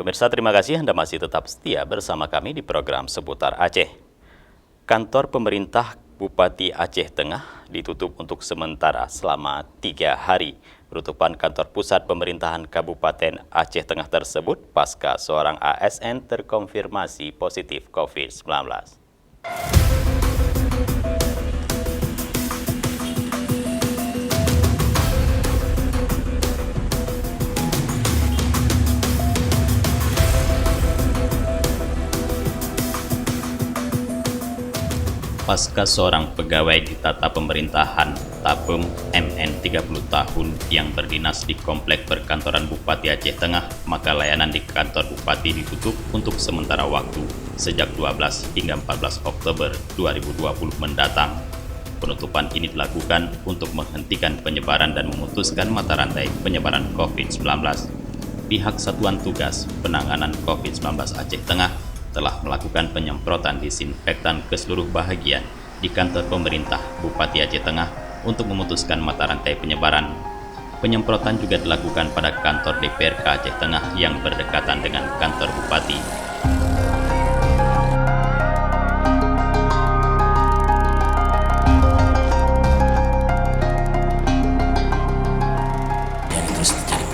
Pemirsa, terima kasih Anda masih tetap setia bersama kami di program Seputar Aceh. Kantor pemerintah Bupati Aceh Tengah ditutup untuk sementara selama 3 hari. Penutupan kantor pusat pemerintahan Kabupaten Aceh Tengah tersebut pasca seorang ASN terkonfirmasi positif COVID-19. Pasca seorang pegawai di tata pemerintahan Tapem MN 30 tahun yang berdinas di komplek perkantoran Bupati Aceh Tengah, maka layanan di kantor Bupati ditutup untuk sementara waktu sejak 12 hingga 14 Oktober 2020 mendatang. Penutupan ini dilakukan untuk menghentikan penyebaran dan memutuskan mata rantai penyebaran COVID-19. Pihak Satuan Tugas Penanganan COVID-19 Aceh Tengah telah melakukan penyemprotan disinfektan ke seluruh bahagian di kantor pemerintah Bupati Aceh Tengah untuk memutuskan mata rantai penyebaran. Penyemprotan juga dilakukan pada kantor DPRK Aceh Tengah yang berdekatan dengan kantor Bupati. Yang terus terjadi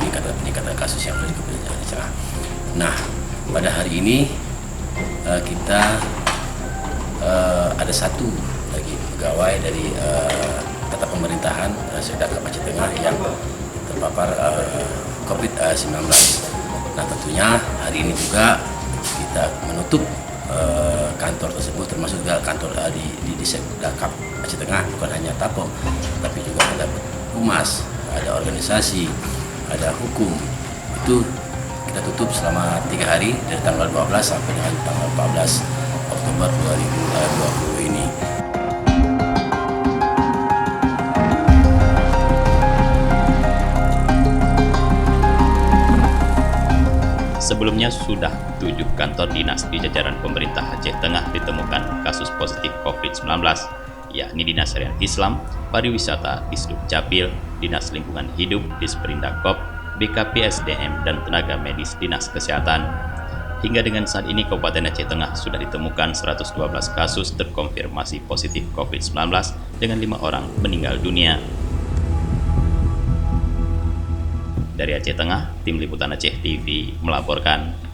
peningkatan kasus yang ada di Kabupaten Aceh Tengah. Nah, pada hari ini kita ada satu lagi pegawai dari tata pemerintahan Sedakap Aceh Tengah yang terpapar COVID-19. Nah, tentunya hari ini juga kita menutup kantor tersebut, termasuk juga kantor di Sedakap Aceh Tengah, bukan hanya Tapem, tapi juga ada humas, ada organisasi, ada hukum. Itu kita tutup selama 3 hari dari tanggal 12 sampai dengan tanggal 14 Oktober 2020 ini. Sebelumnya sudah 7 kantor dinas di jajaran pemerintah Aceh Tengah ditemukan kasus positif COVID-19, yakni Dinas Syariat Islam, Pariwisata, Disduk Capil, Dinas Lingkungan Hidup, Disperindakop, BKP SDM, dan tenaga medis Dinas Kesehatan. Hingga dengan saat ini Kabupaten Aceh Tengah sudah ditemukan 112 kasus terkonfirmasi positif COVID-19 dengan 5 orang meninggal dunia. Dari Aceh Tengah, Tim Liputan Aceh TV melaporkan.